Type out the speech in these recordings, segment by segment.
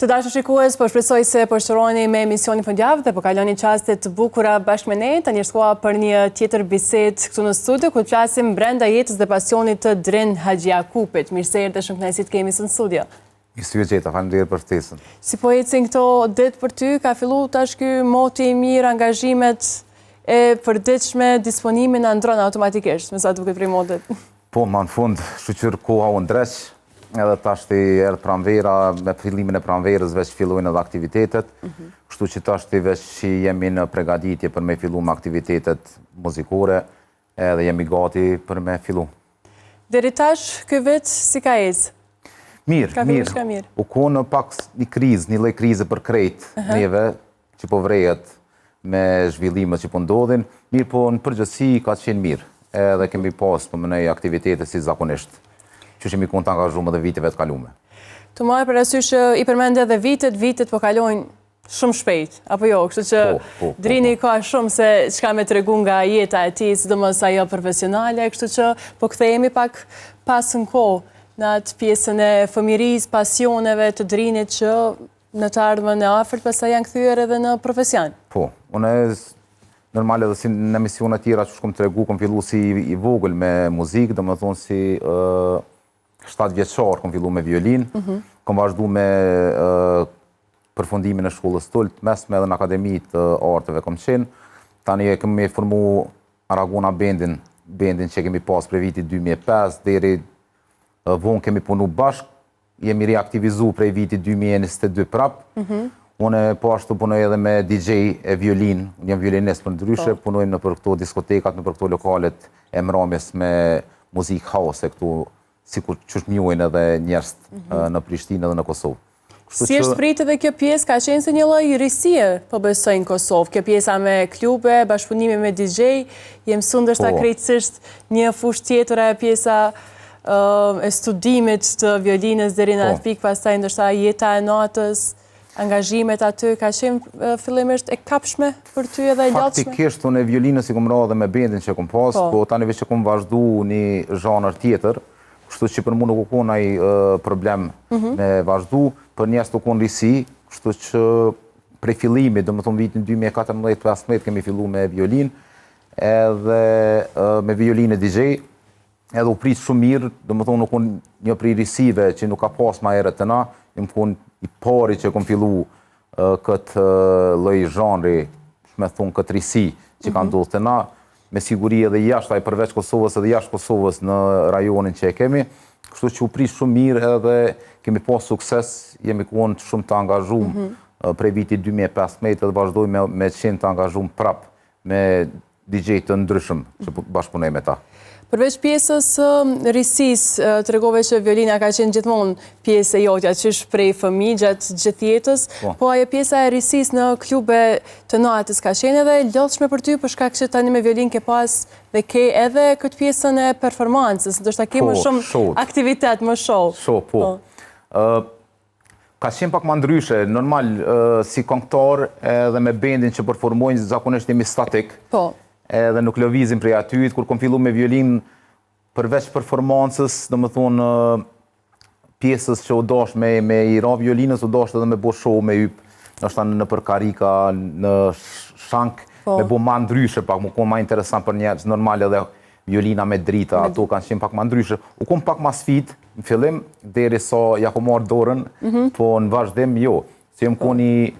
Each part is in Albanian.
Të dashur shikues, po shpresoj se po shëroni me emisionin fundjavë dhe po kaloni çaste të bukura bashkë me ne. Tani është koha për një tjetër bisedë këtu në studio, ku të flasim brenda jetës dhe pasionit të Drin Haxhiakupit. Mirë se erdhe, shumë kënaqësi të kemi në studio. Mirë se ju gjeta, faleminderit për ftesën. Si po ecin këto ditë për ty, ka filluar tash ky moti i mirë, angazhimet e përditshme, disponimi na ndron automatikisht, me sa duket prej motit. Po, ma në fund, shoqër koha u ndreq, edhe tash të erdhë pranvera, me fillimin e pranverës veç fillojnë edhe aktivitetet, kështu që tash të veç që jemi në pregaditje për me fillu me aktivitetet muzikore, edhe jemi gati për me fillu. Deri tash, ky vit si ka ecë? Mirë. U konë pak një krizë, një lloj krize për krejt neve, që po vrejet me zhvillimet që po ndodhin, mirë po në përgjithësi ka qenë mirë, edhe kemi pas për mënej aktivitete si zakonisht, që shemi konë të angazhume dhe viteve të kalume. Të marrë parasysh i përmendë edhe vitet po kalojnë shumë shpejt, apo jo, kështu që Drini ka shumë se çka me tregu nga jeta e tij, sidomos ajo profesionale, kështu që po kthehemi pak pas në kohë në atë pjesën e fëmirisë, pasioneve të Drinit që në të ardhmen e afërt pastaj janë kthyer edhe në profesion. Po, unë normal edhe si në emisionet tjera që shkom tregu, kom fillu si i vogël me muzikë, domethënë si 7 vjeçar kom fillu me violin, kom vazhdu me përfundimin e shkollës Tult, mesme edhe në Akademitë të Arteve kom qenë. Tani kemi formu Aragona bendin që kemi pas prej vitit 2005, deri vonë kemi punu bashk, jemi reaktivizu prej vitit 2022 prap. Unë po ashtu punoj edhe me DJ e violin, unë jam violinist për ndryshe, punojmë në për këto diskotekat, në për këto lokalet e mramjes me muzikë house këtu, sikur që është njohin edhe njerëz në Prishtinë dhe në Kosovë. Si është pritë edhe kjo pjesë, ka qenë se një lloj risie, po besoj në Kosovë, kjo pjesa me klube, bashkëpunime me DJ, je mësuar ndoshta krejtësisht një fushë tjetër e pjesa e studimit të violinës deri në atë pikë, pastaj ndoshta jeta e natës, angazhimet aty, ka qenë fillimisht e kapshme për ty edhe e gjatshme? Faktikisht unë violinës i kom ra dhe me bendin që kom pas, po tani veç që kom vazhdu një zhanër tjetër, kështu që për mu nuk u konë ai problem me vazhdu, për njerëz të konë risi, kështu që prej fillimit, do më thonë vitin 2014-2015 kemi fillu me violin, edhe me violin e DJ, edhe u prit shumë mirë, do më thonë nuk konë një prej risive që nuk ka pas ma herët të na, një më konë i pari që kom fillu këtë lloj zhanri, me thonë këtë risi që ka ndodhur të na, me siguri edhe jashtë, ai përveç Kosovës edhe jashtë Kosovës në rajonin që e kemi, kështu që u prit shumë mirë edhe kemi pas sukses, jemi qenë shumë të angazhuar prej vitit 2015 edhe vazhdojmë me qenë të angazhuar prap me DJ të ndryshëm që bashkëpunoj me ta. Përveç pjesës risisë, tregove që violina ka qenë gjithmonë pjesë e jotja, që është prej fëmijë gjatë gjithë jetës, po ajo pjesa e risisë në klube të natës ka qenë edhe lodhshme për ty, për shkak që tani me violin ke pas dhe ke edhe këtë pjesën e performancës, ndoshta ke më shumë aktivitet, më show. Po. Ka qenë pak më ndryshe, normal si këngëtar edhe me bendin që performojnë zakonisht jemi statik. Edhe nuk lëvizim prej atyt, kur kom fillu me violin, përveç performancës, do më thonë pjesës që u dash me i ra violinës, u dash edhe me bo show me yp, nështë në për karika, në shank, me bo ma ndryshe pak, mu kom ma interesant për njerëz, normal edhe violina me drita, ato kanë qenë pak ma ndryshe. U kom pak ma sfit, në fillim, deri sa ja kom marrë dorën, po në vazhdim, jo. Se jem kon i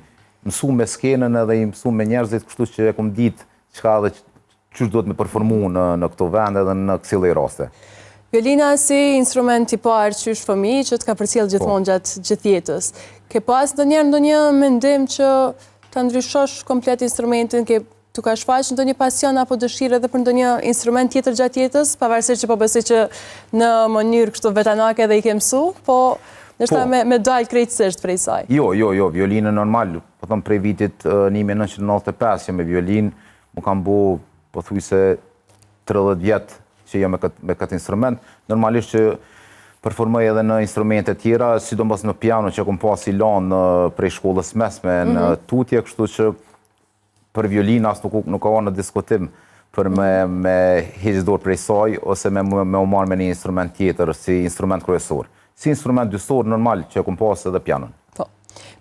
mësu me skenën edhe i mësu me njerëzit, kështu që e kom ditë qka dhe qështë do të me performu në këto vende dhe në kësile raste. Violina si instrument i parë që është fëmijë që të ka përcjell gjithmonë gjatë gjithë jetës. Ke pas ndonjë mendim që ta ndryshosh komplet instrumentin, ke tu ka shfaq ndonjë pasion apo dëshirë edhe për ndonjë instrument tjetër gjatë jetës, pavarësisht që po besoj që në mënyrë kështu vetanake edhe i ke mësu, po ndoshta me dal krejtësisht prej saj. Jo, violinën normal, po them prej vitit 1995 që me violin, më kam bo pothuajse 30 vjetë që jam me këtë instrument. Normalisht që performoj edhe në instrumente tjera, sidomos në piano që kom pas i lanë prej shkollës mesme në tutje, kështu që për violin as nuk ka në diskutim për me heqë dorë prej saj, ose me u marrë me një instrument tjetër si instrument kryesor. Si instrument dysor normal që kom pas edhe pianon.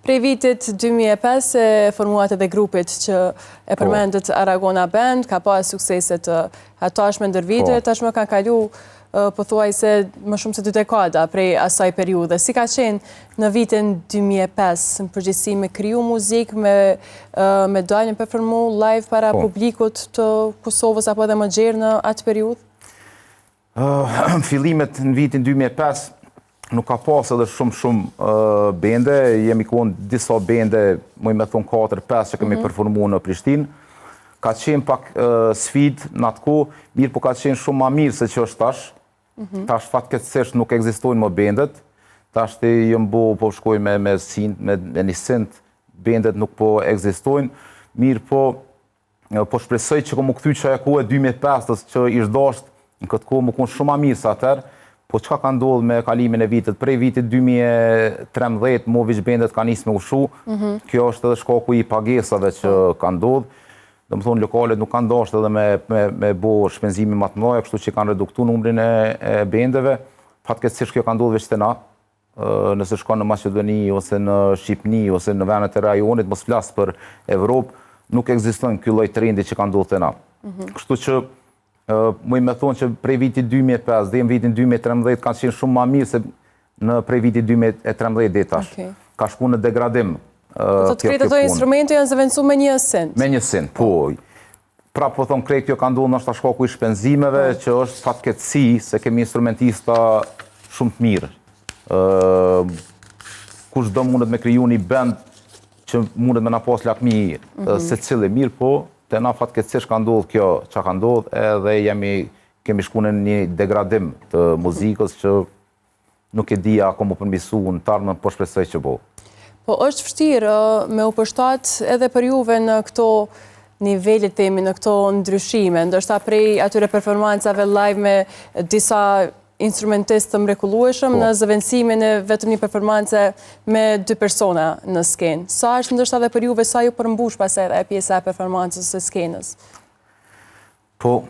Prej vitit 2005 e formuat edhe grupit që e përmendet Aragona Band, ka pas sukseset të hatashme ndër viteve, tashmë kanë kalu pothuaj se më shumë se 2 dekada prej asaj periudhe. Si ka qenë në vitin 2005 në përgjithësi me kriju muzikë, me dalë një performu live para publikut të Kosovës apo edhe më gjerë në atë periudhë? Fillimet në vitin 2005 nuk ka pas edhe shumë bende, jemi konë disa bende, mëj me thonë 4-5 që kemi performu në Prishtinë. Ka qenë pak sfid në atë ko, mirë po ka qenë shumë ma mirë se që është tash. Tash fatkeqësisht nuk ekzistojnë më bendet. Tash të jëmë bo po shkoj me një sint, bendet nuk po ekzistojnë. Mirë po shpresoj që ko më këthy që e ko e 2005 që ishtë dasht në këtë ko më konë shumë ma mirë sa atër. Po qka ka ndodhë me kalimin e vitet? Prej vitit 2013, Movish bendet ka nisë me ushu. Kjo është edhe shkaku i pagesave që ka ndodhë. Dhe më thonë, lokalet nuk kanë dashtë edhe me bo shpenzimi më të mëdha, kështu që kanë reduktu numrin e bendeve. Fatkeqësisht kjo ka ndodhë veç të na. Nëse shkon në Maqedoni, ose në Shqipni, ose në venet e rajonit, mos flasë për Evropë, nuk ekziston ky lloj trendi që ka ndodhë të na. Kështu që muj me thonë që prej vitit 2005 dhe në vitin 2013 ka qenë shumë ma mirë se në prej vitit 2013 dhe tash. Ka shku në degradim. Do të krejtë ato instrumente janë zëvendësu me një sint? Me një sint, po. Pra po thonë krejtë kjo ka ndodhur nështë shkaku i shpenzimeve, që është fatkeqësi se kemi instrumentista shumë të mirë. Kush do mundet me kriju një band që mundet me na pas lakmi se cili mirë, po të na fatkeqësisht ka ndodhur kjo që ka ndodhur, edhe kemi shku në një degradim të muzikës që nuk e dija ako më përmisu në tarmën, po shpresoj që bo. Po është vështirë me u përshtat edhe për juve në këto nivellit temi, në këto ndryshime, ndërsa prej atyre performancave live me disa instrumentistë të mrekullueshëm në zëvendësimin e vetëm një performance me 2 persona në skenë. Sa është ndërsa dhe për juve, sa ju përmbush pas edhe pjesa e performancës së skenës? Po,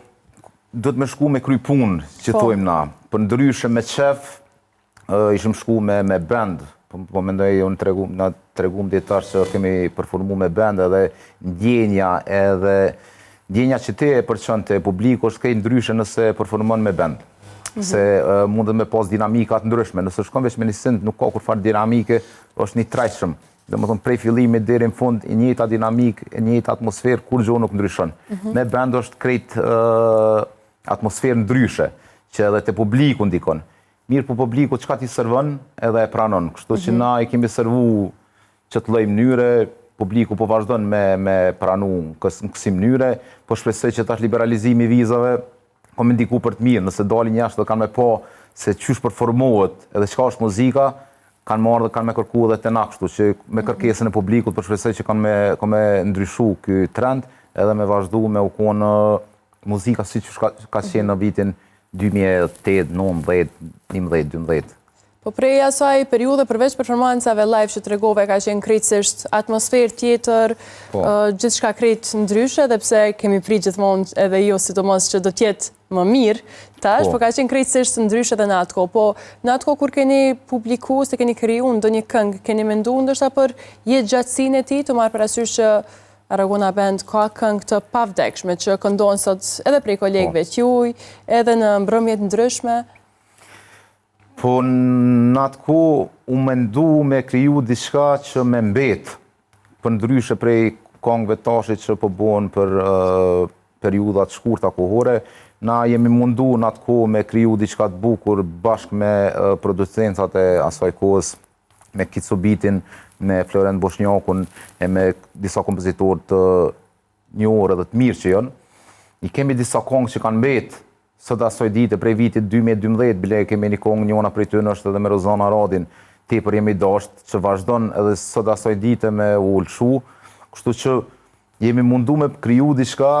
do të me shku me kry punë, që thojmë na. Për ndryshe me qef, ishëm shku me band. Po mendoj, unë tregum djetar që kemi performu me band edhe ndjenja që te e përqën të publiku është kej ndryshe nëse performon me band. Se mundet me pas dinamikat ndryshme. Nëse shkon veç me një sint, nuk ka kur farë dinamike, është një trajshëm. Dhe më thonë, prej fillimit deri në fund, i njëjta dinamik, i njëjta atmosferë, kur gjo nuk ndryshon. Me band është krejt atmosferë ndryshe, që edhe te publiku ndikon. Mirë po publiku qka ti sërvën edhe e pranon. Kështu që na i kemi sërvu që të lloj mënyre, publiku po vazhdon me pranu në kësi mënyre, po shpresoj që tash liberalizimi i vizave ka me ndiku për të mirë, nëse dalin jashtë dhe kanë me pa se qysh performohet edhe çka është muzika, kanë marrë dhe kanë me kërku edhe të na, kështu që me kërkesën e publikut po shpresoj që kanë me ndryshu ky trend edhe me vazhdu me u konë muzika si që ka qenë në vitin 2008, 2009, 2011, 2012. Po prej asaj periudhe përveç performancave live që të regove ka qenë krejtësisht atmosferë tjetër, gjithçka krejtë ndryshe, dhe pse kemi prit gjithmonë edhe jo sidomos që do tjetë më mirë tash, po ka qenë krejtësisht ndryshe dhe në atë kohë. Po në atë kohë kur keni publiku, se keni kriju ndonjë këngë, keni mendu ndoshta për jetë gjatësinë e tij, të marrë parasysh që Aragona Band ka këngë të pavdekshme që këndon sot edhe prej kolegëve t'juj, edhe në mbrëmjet ndryshme. Po në atë ku u mendu me kriju diçka që me mbet, për ndryshe prej këngëve tashit që po bojnë për periudat shkurta kohore, na jemi mundu në atë ku me kriju diçka të bukur bashkë me producencat e asaj kohës, me Kitsobitin, me Florent Boshnjakun, e me disa kompozitorë të njohur edhe të mirë që janë. I kemi disa këngë që kanë mbet, sot asoj dite, prej vitit 2012, bile kemi një kongë njona prej të nështë edhe me Rozana Radin, tepër jemi dasht, që vazhdon edhe sot asoj dite me u ulshu, kështu që jemi mundu me kriju diçka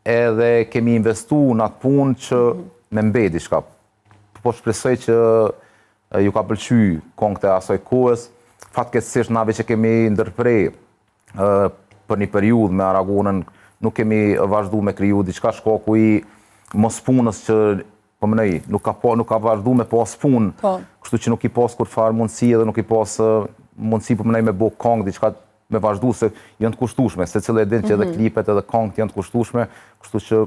edhe kemi investu në atë punë që me mbet diçka. Po shpresoj që ju ka pëlqy kongët e asoj kohës, fatkeqësisht nave që kemi ndërprej për një periudhë me Aragonën, nuk kemi vazhdu me kriju diçka shkaku i mos punës që, po mënej, nuk ka vazhdu me pas punë, kështu që nuk i pas kur farë mundësi edhe nuk i pas mundësi për mënej me bo kong, diçka me vazhdu se janë të kushtueshme, se cilë e din që edhe klipet edhe kongët janë të kushtueshme, kështu që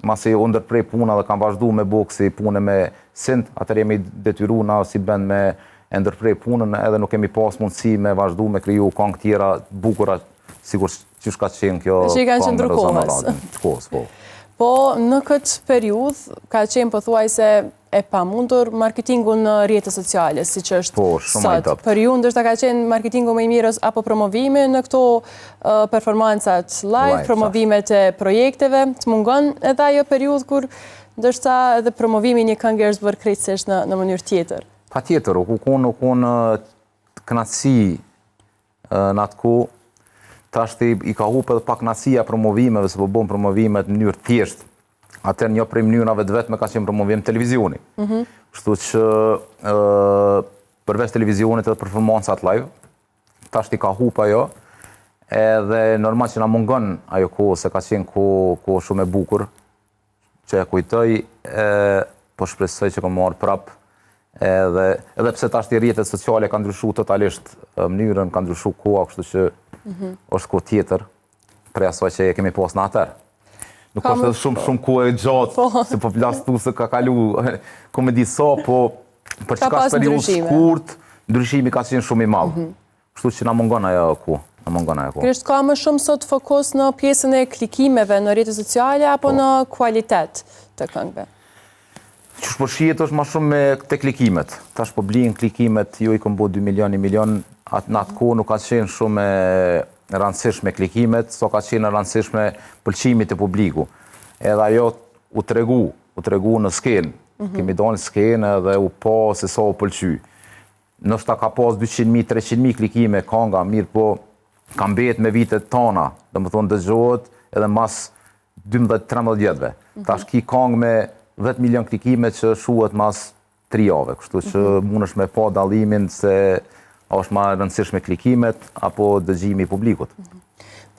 masi u ndërprej puna dhe kam vazhdu me bo kësi pune me synt, atër jemi detyru na si band me e ndërprej punën edhe nuk kemi pas mundësi me vazhdu me kriju kongë tjera bukura, sigur që shka qenë kjo kongë me Rozana Radin. Po, në këtë periudh, ka qenë pothuajse e pamundur marketingu në rrjetet sociale, si që është sot. Për ju ndërsa ka qenë marketingu më i mirë apo promovime në këto performancat live, promovimet e projekteve, të mungon edhe ajo periudh kur ndërsa edhe promovimi një këngë është bërë krejtësisht në mënyrë tjetër. Pa tjetër, u konë kënaqësi në atë kohë. Tash i ka hupe edhe pak kënaqësia promovimeve, se po bën promovimet në mënyrë thjeshtë. Atër një prej mënyrave të vetme ka qenë promovim televizioni. Kështu që përveç televizionit edhe performancat live, tash i ka hupe ajo, edhe normal që na mungon ajo kohë, se ka qenë kohë shumë e bukur, që e kujtoj, po shpresoj që ka marrë prap, edhe pse tash të rrjetet sociale ka ndryshu totalisht mënyrën, ka ndryshu koha, kështu që është kohë tjetër, prej asaj që e kemi pas në atër. Nuk është edhe shumë kohë e gjatë, se po plastu se ka kalu komedi sa, po për që ka së periudhë shkurt, ndryshimi ka qenë shumë i madhë. Kështu që na mungon ajo kohë. Kështë ka më shumë sot fokus në pjesën e klikimeve në rrjetet sociale, apo në kualitet të këngëve? Qështë po shihet është ma shumë me të klikimet. Tash po blin klikimet, jo i këmbo 2 milion, 1 milion, në atë kohë nuk ka qenë shumë rëndësishme klikimet, so ka qenë rëndësishme pëlqimit të publiku. Edhe ajo u tregu në skenë. Kemi dalë në skenë edhe u pa se sa u pëlqy. Nështë ta ka pas 200.000, 300.000 klikime, kanga, mirë po ka mbet me vitet tona, dhe më thonë dëgjohet edhe mas 12-13 vjetëve. Tash ki kangë me 10 milion klikime që shuhet mas 3 jave, kështu që mund është me pa dallimin se është ma rëndësishme klikimet apo dëgjimi i publikut.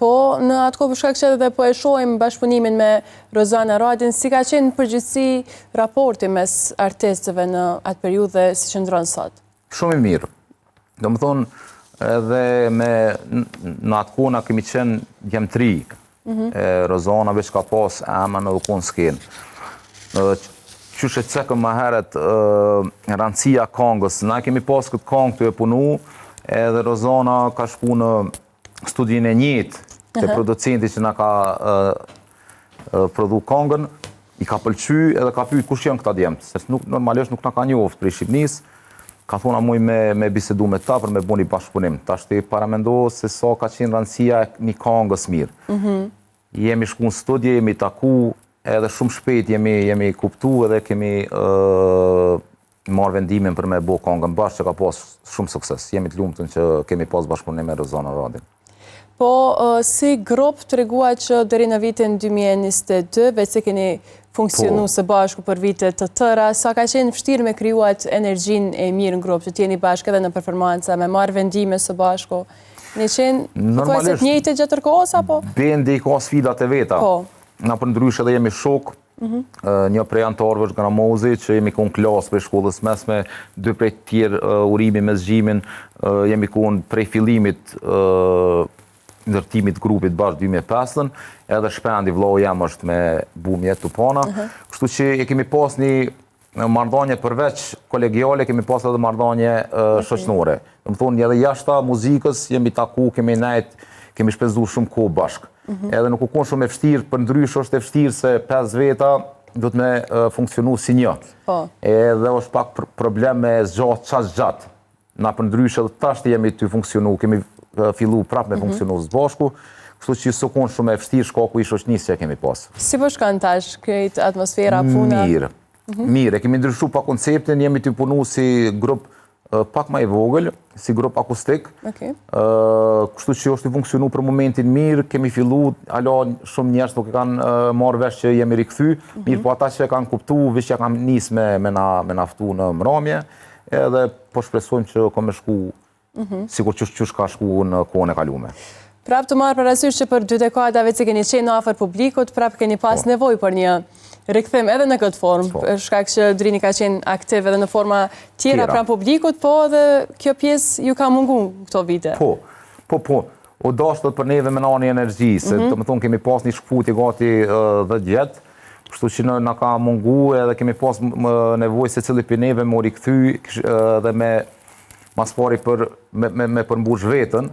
Po, në atë kohë përshkak që edhe po e shohim bashkëpunimin me Rozana Radin, si ka qenë përgjithësi raporti mes artistëve në atë periudhë dhe si qëndron sot? Shumë i mirë. Do më thonë, edhe në atë kohë na kemi qenë djemë 3. Rozana veç ka pas emën edhe konë skenë. Qyshe cekëm ma heret rëndësia kongës. Na kemi pas këtë kongë të e punu, edhe Rozana ka shku në studiin e njëtë të producenti që na ka produ kongën, i ka pëlqy edhe ka pyet kush janë këta djemët, se normalisht nuk na ka njoftë për i Shqipnisë, ka thona muj me bisedu me ta për me bu një bashkëpunim. Ta shte paramendo se sa ka qenë rëndësia një kongës mirë. Jemi shku në studje, jemi taku, edhe shumë shpejt jemi kuptu edhe kemi marrë vendimin për me bo kongën bashkë që ka pas shumë sukses. Jemi të lumëtën që kemi pas bashkëpunim me Rozana Radin. Po, si grup të regua që deri në vitin 2022, veç se keni funksionu së bashku për vitet të tëra, sa ka qenë vështirë me kryuat energjin e mirë në grup, që t'jeni bashkë edhe në performanca, me marrë vendime së bashku? Një qenë përkojset njëjtë gjatër kohës, apo? Bendi ka sfidat e veta. Na për ndrysh edhe jemi shok, një prej antarëve është Gramozi, që jemi konë klasë prej shkollës mesme, 2 prej tjerë urimi me zgjimin, jemi konë prej fillimit ndërtimit grupit bashkë 2005, edhe Shpendi vllau jam është me bumjet të pana, kështu që e kemi pas një marrëdhënie përveç kolegiale, kemi pas edhe marrëdhënie shoqënore. Do të thonë edhe jashta muzikës jemi taku, kemi nejt, kemi shpenzu shumë kohë bashkë. Edhe nuk u konë shumë e vështirë, për ndrysh është e vështirë se 5 veta do të me funksionu si një. Edhe është pak problem me gjatë. Na për ndrysh edhe tashtë jemi të funksionu, kemi fillu prap me funksionu së bashku, kështu që së konë shumë e vështirë shkaku i shoqënisë që kemi pasë. Si po shkan tash, krejt atmosfera, puna? Mirë, kemi ndryshu pa konceptin, jemi të punu si grup pak ma i vogël, si grup akustik, kështu që është të funksionu për momentin mirë, kemi fillu, alo shumë njerës nuk e kanë marrë vesh që jemi rikëthy, mirë po ata që e kanë kuptu, vish që e kanë njës me naftu në mramje, edhe po shpresojmë që ka me shku, sikur që ka shku në kohën e kalume. Prap të marrë parasysh që për 2 dekadave që keni qenë afër publikut, prap keni pas nevojë për një rikthim edhe në këtë formë, për shkak që Drini ka qenë aktiv edhe në forma tjera pranë publikut, po edhe kjo pjesë ju ka mungu këto vite. Po. O dashët për neve me nani energji, se të më thonë kemi pas një shkëputje gati 10 vjetë, kështu që në ka mungu edhe kemi pas nevojë se cili për neve më rikthy dhe me mas pari me përmbush vetën,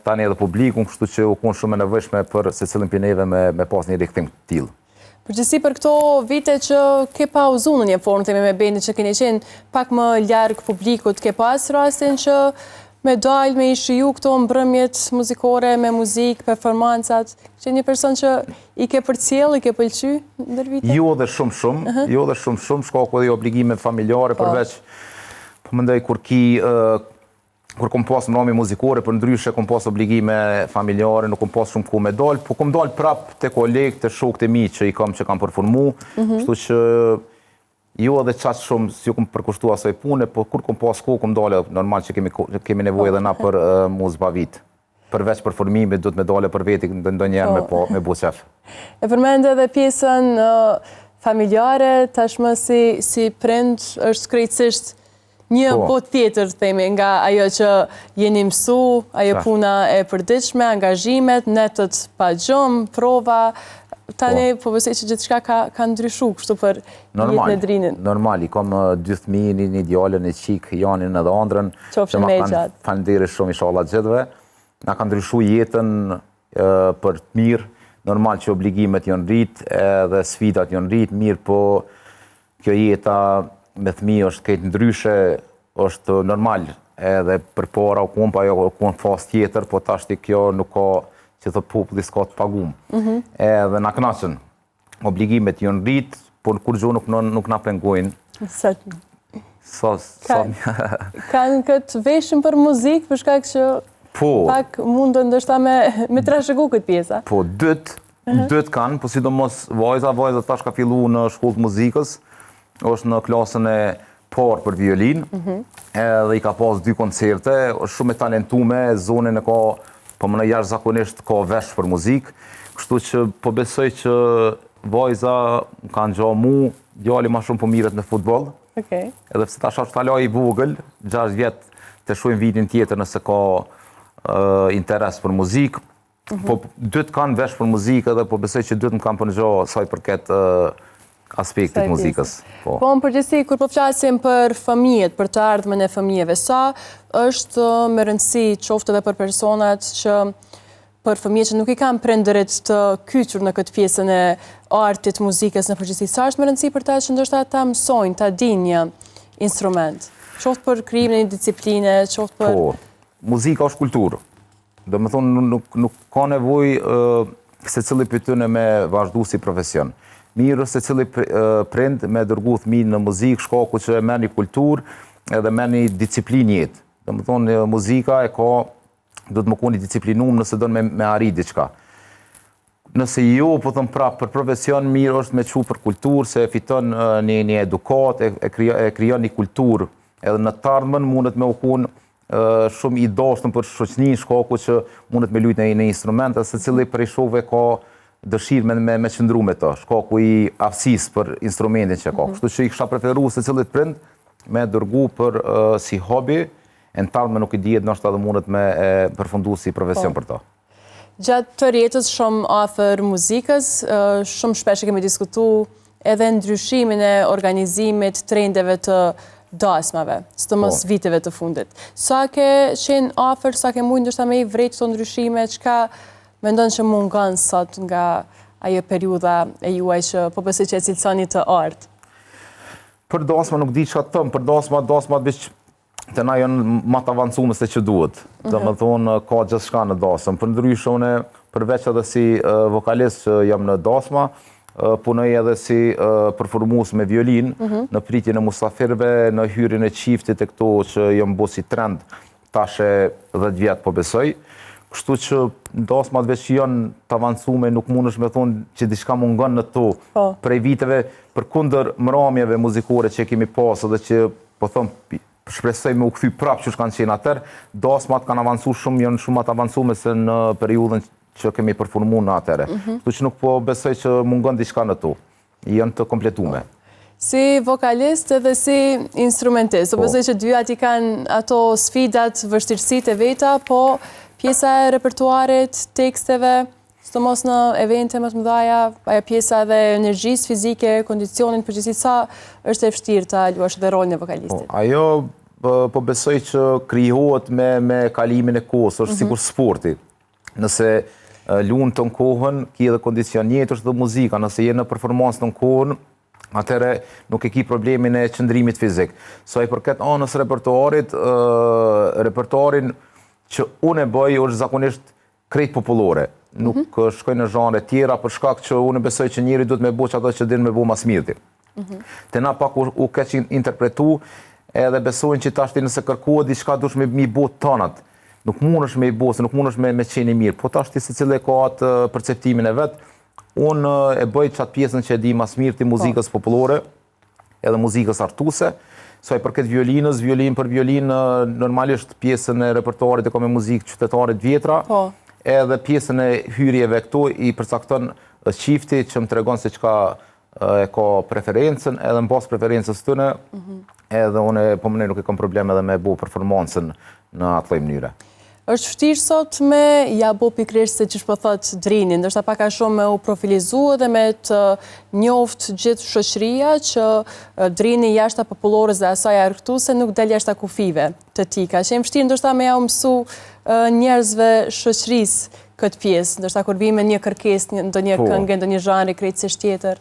tani edhe publikun, kështu që u konë shumë e nevojshme për se cilin për neve me pas një rikthim të tillë. Përgjithësi për këto vite që ke pauzu në një formë themi me Bendi, që keni qenë pak më larg publikut, ke pas rastin që me dalë, me i shiju këto mbrëmjet muzikore, me muzikë, performancat, që një person që i ke përcjell, i ke pëlqy ndër vite? Jo dhe shumë, shkaku edhe obligime familjare, përveç po mendoj kur kom pas mbrëmje muzikore, për ndryshe kom pas obligime familjare, nuk kom pas shumë ku me dalë, po kom dalë prap te kolegë, te shokët e mi që kam performu, kështu që jo edhe qatë shumë si ju kom përkushtu asaj pune, po kur kom pas ku, kom dalë normal që kemi nevojë edhe na për muzë bavit. Përveç performimit, do të me dalë për veti ndonjëherë me bu qef. E përmend edhe pjesën familjare, tashmë si prind është krejtësisht një botë tjetër, themi, nga ajo që jeni mësu, ajo puna e përditshme, angazhimet, netët pa gjumë, prova, tani po besoj që gjithçka ka ndryshu kështu për jetën e Drinit. Normal, i kam 2 fëmijë, një djalë, një qik, Janin edhe Andrën, që ma kanë falënderit shumë inshallah gjithëve. Na ka ndryshu jetën për të mirë, normal që obligimet janë rrit, edhe sfidat janë rrit, mirë po kjo jeta me fëmijë është këtë ndryshe, është normal, edhe për para u konë, pa jo u konë fas tjetër, po tashti kjo nuk ka që të populli s'ka të pagum. Edhe na kënaqën, obligimet janë rrit, por kur gjo nuk na pengojnë. Kanë këtë veshën për muzikë, për shkak që pak mundën ndoshta me trashëgu këtë pjesa. Po, dytë kanë, po sidomos vajza tash ka fillu në shkollë të muzikës, është në klasën e parë për violin, edhe i ka pas 2 koncerte, është shumë e talentume, zonën e ka, po më në jashtëzakonisht ka vesh për muzikë, kështu që po besoj që vajza ka ngjo mu, djali ma shumë po miret në futboll, edhe pse tash është talaj i vogël, 6 vjetë të shojnë vitin tjetër nëse ka interes për muzikë, po dytë kanë vesh për muzikë edhe po besoj që dytë më kanë përngjo saj përket aspektit muzikës. Po, në përgjithësi, kur po flasim për fëmijët, për të ardhmen e fëmijëve, sa është me rëndësi qoftë edhe për personat që për fëmijët që nuk i kanë prindërit të kyçur në këtë pjesën e artit, muzikës në përgjithësi, sa është me rëndësi për ta që ndoshta ta mësojnë, ta dinë një instrument, qoftë për krijimin e një discipline, qoftë për... Po, muzika është kulturë. Do me thonë, nuk ka nevojë se cili për tyne me vazhdu si profesion. Mirë se cili prind me dërgu fëmijën në muzikë, shkaku që me një kulturë edhe me një disciplinë jetë. Do me thonë, muzika e ka, do të më koni disciplinum nëse do me arrit diçka. Nëse jo, po thëmë prapë, për profesion mirë është me qu për kulturë, se fiton një edukat, e krijon një kulturë, edhe në të ardhmen mundet me u konë shumë i dashtëm për shoqënin, shkaku që mundet me lujt në instrumente, se cili prej shove ka dëshirë me qëndru me të, shkaku i aftësis për instrumentin që ka. Kështu që i kësha preferu se cilit prind me dërgu për si hobi, e në talë me nuk i dijet nështë edhe mundet me përfundu si profesion për ta. Gjatë të rjetës shumë afer muzikës, shumë shpesh kemi diskutu edhe ndryshimin e organizimit, trendeve të dasmave, së të mos viteve të fundit. Sa ke qenë afer, sa ke mujnë ndoshta me i vrejtë të ndryshime, qka mendon që mungon sot nga ajo periudha e juaj që po besoj që e cilësoni të artë? Për dasma nuk di që atë tëmë, për dasma bish të na janë ma të avancume se që duhet. Dhe më thonë, ka gjithë shka në dasëm. Për ndryshë, une përveç edhe si vokalist që jam në dasma, punoj edhe si performues me violin, në pritjen e musafirve, në hyrjen e qiftit e këto që jam bo si trend, tashe 10 vjetë po besoj. Kështu që dasmat veç që janë të avancume, nuk mund është me thonë që diçka mungon në to. Prej viteve, për kundër mramjeve muzikore që kemi pasë dhe që, po thëmë, shpresoj me u kthy prapë që kanë qenë atër, dasmat kanë avancu shumë, janë shumë të avancume se në periudhën që kemi përformuar në atëre. Kështu që nuk po besoj që mungon diçka në to. Janë të kompletume. Si vokalist edhe si instrumentist, do besoj që dyat i kanë ato sfidat, vështirësitë e veta, po pjesa e repertuarit, teksteve, sidomos në evente më të mëdha, ajo pjesa edhe energjisë fizike, kondicionin përgjithësi, sa është e vështirë ta luash edhe rolin e vokalistit. Ajo po besoj që krijohet me kalimin e kohës, është sikur sporti. Nëse luan të në kohën, ki edhe kondicion jetës dhe muzika, nëse je në performancë të në kohën, atëre nuk e ki problemin e qëndrimit fizik. Sa i përket anës repertoarit, repertoarin që unë e bëj është zakonisht krejt popullore. Nuk shkoj në zhanre tjera për shkak që unë besoj që njëri duhet me bo që ato që din me bo mas mirti. Te na pak u keq interpretu edhe besojnë që tashti nëse kërkohet diçka dush me mi bo tonat. Nuk mund është me i bo, se nuk mund është me qeni mirë. Po tashti se cilë e ka atë perceptimin e vetë, unë e bëj qatë pjesën që e di mas mirti muzikës popullore edhe muzikës artuse. Sa i përket violinës, violin për violinë, normalisht pjesën e repertoarit e ka me muzikë qytetarit vjetra, edhe pjesën e hyrjeve këto i përcakton qifti që më tregon se çka e ka preferencën, edhe në bas preferencës tëne, edhe unë po mëne nuk e kam problem edhe me bo performancën në atë lloj mënyre. Është vështirë sot me ja bo pikërisht se ç'është po thot Drini, ndoshta pak a shumë me u profilizu dhe me të njoft gjithë shoqëria që Drini jashta popullores dhe asaj argëtuese nuk del jashta kufive të tij. Ka qenë vështirë ndoshta me ja u mësu njerëzve shoqërisë këtë pjesë, ndoshta kur vi me një kërkesë, ndonjë këngë, ndonjë zhanri krejtësisht tjetër.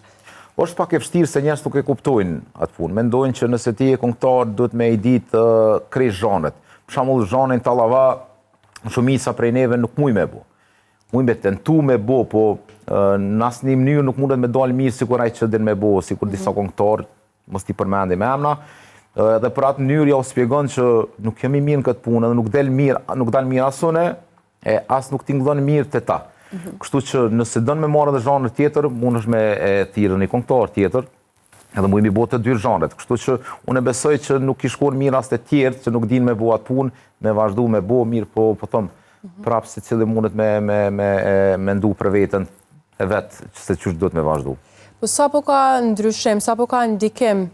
Është pak e vështirë se njerëz nuk e kuptojnë atë punë. Mendojnë që nëse ti je këngëtar duhet me i ditë krejt zhanret. Për shembull zhanrin tallava shumica prej neve nuk muj me bo. Muj me tentu me bo, po në asë një mënyrë nuk mundet me dalë mirë sikur ai që din me bo, sikur disa këngëtar, mos t'i përmendi me emna. Dhe për atë mënyrë ja u spjegon që nuk jemi mirë në këtë punë, edhe nuk dal mirë asune, e as nuk tingëllon mirë te ta. Kështu që nëse dën me marrë edhe zhanër tjetër, mund është me thirrë një këngëtar tjetër, edhe mu imi bo të dy zhanret. Kështu që unë e besoj që nuk i shkon mirë as të tjerë që nuk din me bo atë punë, me vazhdu me bo mirë, po thëmë, prapë se cili mundet me ndu për vetën e vetë, që se qështë duhet me vazhdu. Po sa po ka ndryshim, sa po ka ndikim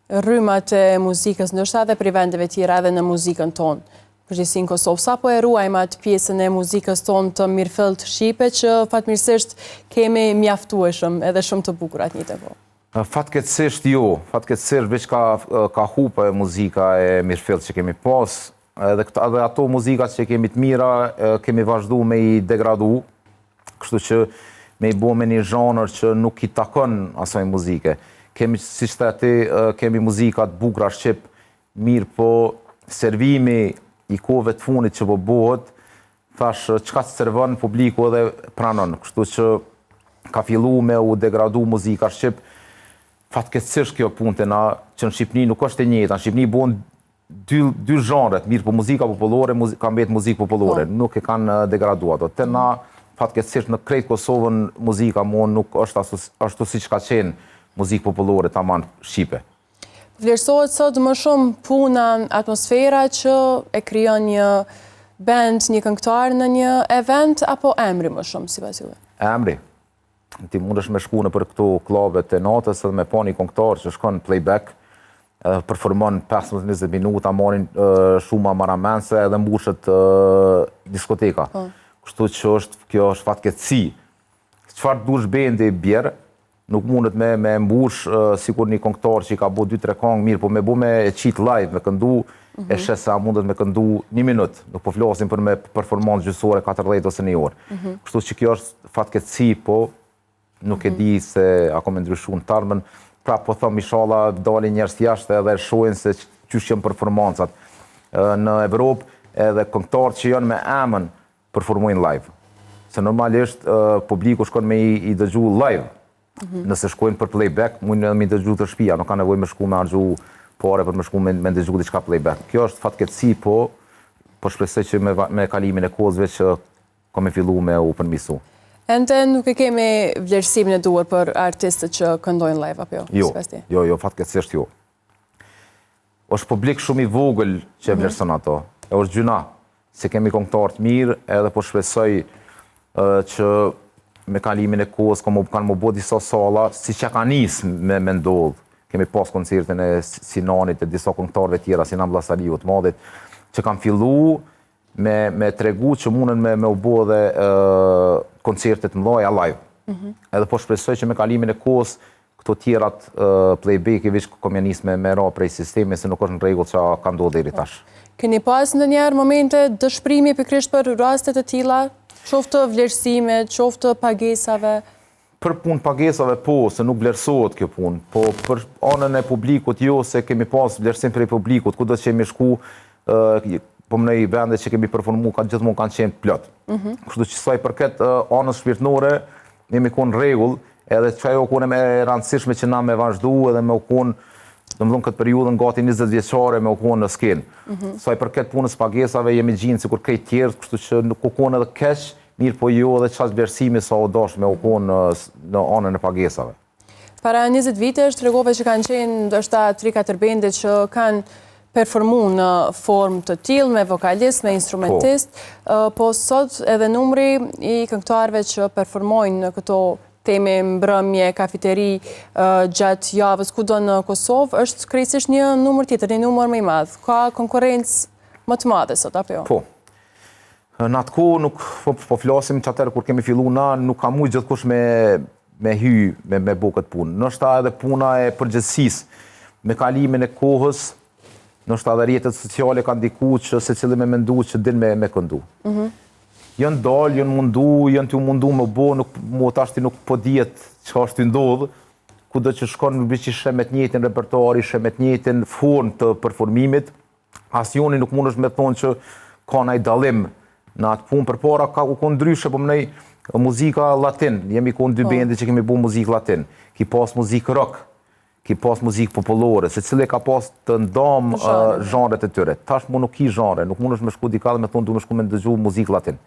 rrymat e muzikës, ndoshta edhe për vendeve tjera edhe në muzikën tonë, përgjithësi në Kosovë, sa po e ruajmë atë pjesën e muzikës tonë të mirëfillt shqipe që fatmirësisht kemi mjaftueshëm edhe shumë të bukur atë një të po? Fatkeqësisht jo, fatkeqësisht veç ka hupa e muzika e mirëfillt që kemi pas, edhe ato muzikat që kemi të mira, kemi vazhdu me i degradu, kështu që me i bo me një zhanër që nuk i takon asaj muzike. Kemi, si shte ati, kemi muzikat bukra shqip, mirë po servimi i kove të funit që po bohet, thash, qka të servon publiku edhe pranon, kështu që ka fillu me u degradu muzika shqip, fatkeqësisht kjo punë të na, që në Shqipni nuk është e njëjta, në Shqipni bon dy zhanret, mirë po muzika popullore, ka mbet muzikë popullore, nuk e kanë degraduar. Te na, fatkeqësisht në krejt Kosovën, muzika nuk është ashtu si që ka qenë muzikë popullore tamam shqipe. Vlerësohet sot më shumë puna, atmosfera që e krijon një band, një këngëtar në një event, apo emri më shumë, sipas juve? Emri. Ti mundesh me shku në për këto klubet e natës edhe me pa një këngëtar që shkon playback, performon 15-20 minuta, marrin shuma maramense edhe mbushet diskoteka. Kështu që kjo është fatkeqësi. Çfarë dush bendi bjerë, nuk mundet me mbush sikur një këngëtar që i ka bo 2-3 këngë mirë, po me bo me qit live, me këndu, e shes se a mundet me këndu 1 minutë, nuk po flasim për me performancë gjysore 40 ose 1 orë. Kështu që kjo është fatkeqësi, po nuk e di se ako me ndryshu në tarmën, pra po thëmë inshallah dalin njerëz jashtë edhe shohin se qysh janë performancat. Në Evropë edhe këngëtarët që janë me emën performojnë live. Se normalisht publiku shkon me i dëgju live. Nëse shkojnë për playback, mund edhe me i dëgju të shtëpia, nuk ka nevojë me shku me argju pare për me shku me dëgju diçka playback. Kjo është fatkeqësi, po shpresoj që me kalimin e kohësve që ka me fillu me u përmirësu. Ende nuk e kemi vlerësimin e duhur për artistët që këndojnë live, apo jo? Jo, fatkeqësisht jo. është publik shumë i vogël që e vlerëson ato. E është gjuna, se kemi këngëtar të mirë, edhe po shpresoj që me kalimin e kohës kanë më bë disa salla, si që ka nisë me ndodhë. Kemi pas koncertin e Sinanit e disa këngëtarëve tjera, Sinan Vllazariu të madit, që kanë fillu me tregu që mundën me u bë dhe koncertet mëdha live. Edhe po shpresoj që me kalimin e kohës këto tjerat playback i veç komjanis me ra prej sistemi, se nuk është në rregull që ka ndodhur deri tash. Keni pas ndonjëherë momente dëshpërimi pikërisht për raste të tilla, qoftë vlerësime, qoftë pagesave? Për punë pagesave po, se nuk vlerësohet kjo punë, po për anën e publikut jo, se kemi pas vlerësim për publikut, kudo që jemi shku, po më në vende që kemi performu, gjithmonë kanë qenë plot. Kështu që sa i përket anës shpirtënore, jemi konë rregull, edhe që ajo kone me rëndësishme që na me vazhdu edhe me u konë, domethënë këtë periudhën gati 20 vjeçare me u konë në skenë. Sa i përket punës pagesave, jemi gjinë sikur krejt tjerë, kështu që nuk u konë edhe keq, mirë po jo edhe qatë vlerësimi sa o dash me u konë në anën e pagesave. Para 20 vitesh, tregove që kanë qenë ndoshta 3-4 bende që kanë performu në formë të tillë, me vokalist, me instrumentist, po sot edhe numri i këngëtarëve që performojnë në këto teme mbrëmje, kafiteri gjatë javës kudo në Kosovë, është krejtësisht një numër tjetër, një numër më i madh. Ka konkurrencë më të madhe sot, apo jo? Po. Në atë kohë nuk po flasim që atërë kur kemi fillu na, nuk ka mujtë gjithkush me hy me bo këtë punë. Nështë edhe puna e përgjithësisë, me kalimin e kohës, nështë edhe rjetët sociale kanë diku që se cilë me mendu që din me këndu. Jënë dalë, jënë mundu, jënë t'ju mundu me bo, mu tashti nuk po djetë që është t'ju ndodhë, kudo që shkon në bëqë shemet njëtin repertori, shemet njëtin form të performimit, as joni nuk mund është me thonë që ka naj dalim në atë punë, për para u konë ndryshe, po mënej muzika latin, jemi konë dy bendi që kemi bu muzikë latin, ki pas muzikë rock, ki pas muzikë populore, se cile ka pas të ndamë zhanret e tyre. Tash mu nuk ki zhanre, nuk mund është me shku dika dhe me thonë du me shku me ndëgju muzikë latin.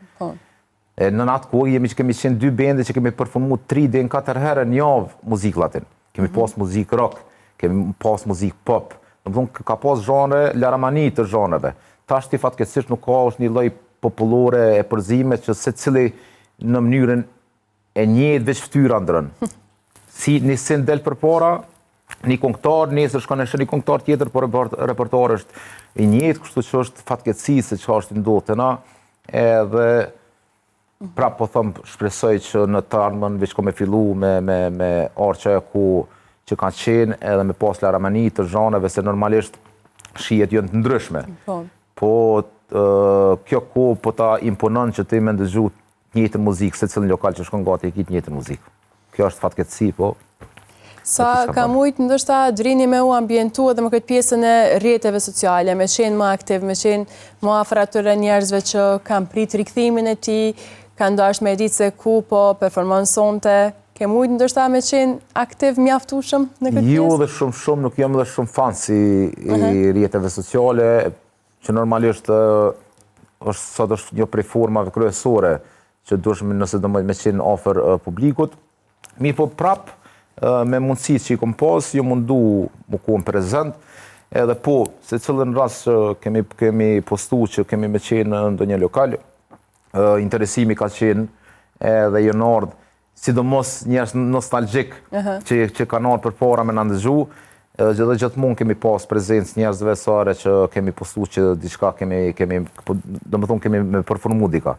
Në atë kohë kemi qenë dy bendi që kemi performu 3 dhe në 4 herë në javë muzikë latin. Kemi pas muzikë rock, kemi pas muzikë pop, në më thonë ka pas zhanre, laramani të zhanreve. Tash ti fatkeqësisht nuk ka është një lloj populore e përzime që se cili në mënyrën e njëjtë veç fytyra ndrën. Si nisin del përpara, një këngëtar, nesër shkon e shë një këngëtar tjetër, por repertori është i njëjtë, kështu që është fatkeqësi se çfarë është ndodhur te na, edhe prap po them shpresoj që në të ardhmen veç ko me fillu me arqe ku që kanë qenë edhe me pas laramani të zhanreve, se normalisht shihet janë të ndryshme. Po kjo kohë po ta imponon që ti me ndëgju njëjtën muzikë, se cilën lokal që shkon gati e kitë njëjtën muzikë. Kjo është fatkeqësi, po. Sa ka mujtë ndoshta Drini me u ambientu edhe me këtë pjesën e rrjeteve sociale, me qenë më aktiv, me qenë më afër atyre njerëzve që kanë prit rikthimin e tij, kanë dashur me ditë se ku po performon sonte. Ke mujtë ndoshta me qenë aktiv mjaftueshëm në këtë pjesë? Jo dhe shumë, nuk jam dhe shumë fan si i rrjeteve sociale, që normalisht sot është një prej formave kryesore që dushme nëse do me qenë ofër publikut. Mi po prap, me mundësi që i kom pas, jo mundu më kohën prezent, edhe po, se cilën rast që kemi postu që kemi me qenë në ndonjë lokal, interesimi ka qenë edhe jënë ardhë, sidomos njerëz nostalgjik që kanë ardhë për para me në ndëgju, dhe gjithmonë kemi pas prezencë njerëzve sare që kemi postu që diçka do më thonë kemi me performu dika.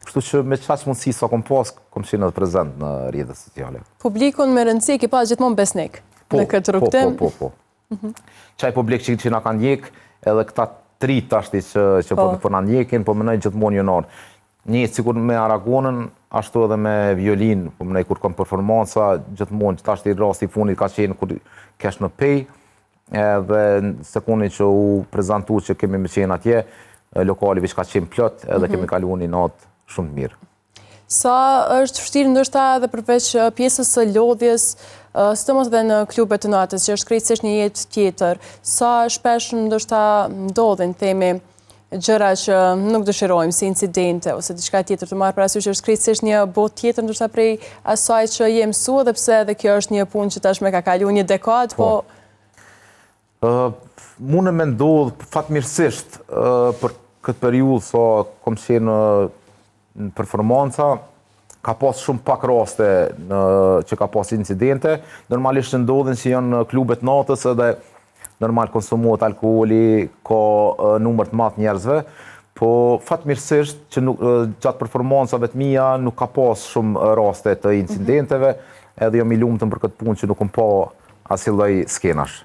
Kështu që me qaq mundësi sa kom pas, kom qenë edhe prezent në rrjetet sociale. Publikun me rëndësi ki pas gjithmonë besnik në këtë rrugtim? Po. Qaj publik që na kanë njek, edhe këta 3 tashti që po na njekin, po mënoj gjithmonë jënar. Njët sikur me aragonën, ashtu edhe me violin, po mënoj kur kom performanca, gjithmonë tashti rasti funit ka qenë kur kesh në pej, edhe sekundi që u prezentu që kemi me qenë atje, lokali veç ka qenë plot, edhe kemi kalu një natë shumë mirë. Sa është vështirë ndoshta edhe përveç pjesës së lodhjes, sidomos edhe në klubet të natës, që është krejtësisht një jetë tjetër, sa shpesh ndoshta ndodhin themi gjëra që nuk dëshirojmë, si incidente ose diçka tjetër, të marrë parasysh që është krejtësisht një botë tjetër ndoshta prej asaj që je mësuar, dhe pse edhe kjo është një punë që tashmë ka kaluar një dekadë, po Mune me ndodhë fatmirësisht për këtë periudhë sa kom qenë në performanca, ka pas shumë pak raste që ka pas incidente. Normalisht ndodhin që janë klubet natës edhe normal konsumohet alkooli, ka numër të madh njerëzve, po fatmirësisht që gjatë performancave të mia nuk ka pas shumë raste të incidenteve, edhe jam i lumtur për këtë punë që nuk kam pa asnjë lloj skenash.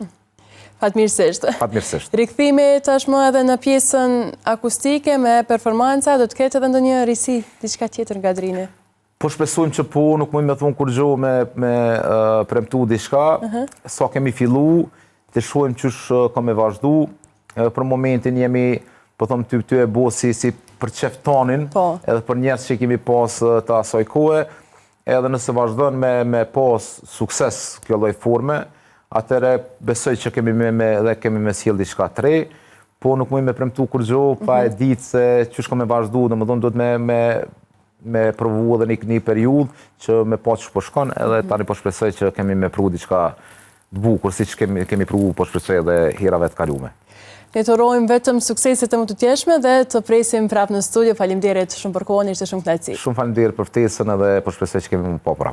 Fatmirësisht. Fatmirësisht. Rikthimi tashmë edhe në pjesën akustike me performanca, do të ketë edhe ndonjë risi, diçka tjetër nga Drini? Po shpresojmë që po, nuk mund me thonë kur gjo me premtu diçka, sa kemi fillu, të shohim qysh ka me vazhdu. Për momentin jemi, po thëmë ty e bo si për qeftanin, edhe për njerës që kemi pas të asaj kohe, edhe nëse vazhdojnë me pas sukses kjo lloj forme, atëre besoj që kemi me sjell diçka të re, po nuk mund me premtu kur gjo, pa e ditë se qysh ka me vazhdu, domethënë duhet me provu edhe një periudhë që me pa që po shkon, edhe tani po shpresoj që kemi me provu diçka të bukur, si që kemi provu po shpresoj edhe herave të kalume. Ne të urojmë vetëm sukseset të më të tjeshme dhe të presim prapë në studio. Faleminderit shumë për kohën, ishte shumë kënaqësi. Shumë faleminderit për ftesën edhe po shpresoj që kemi më pa prapë.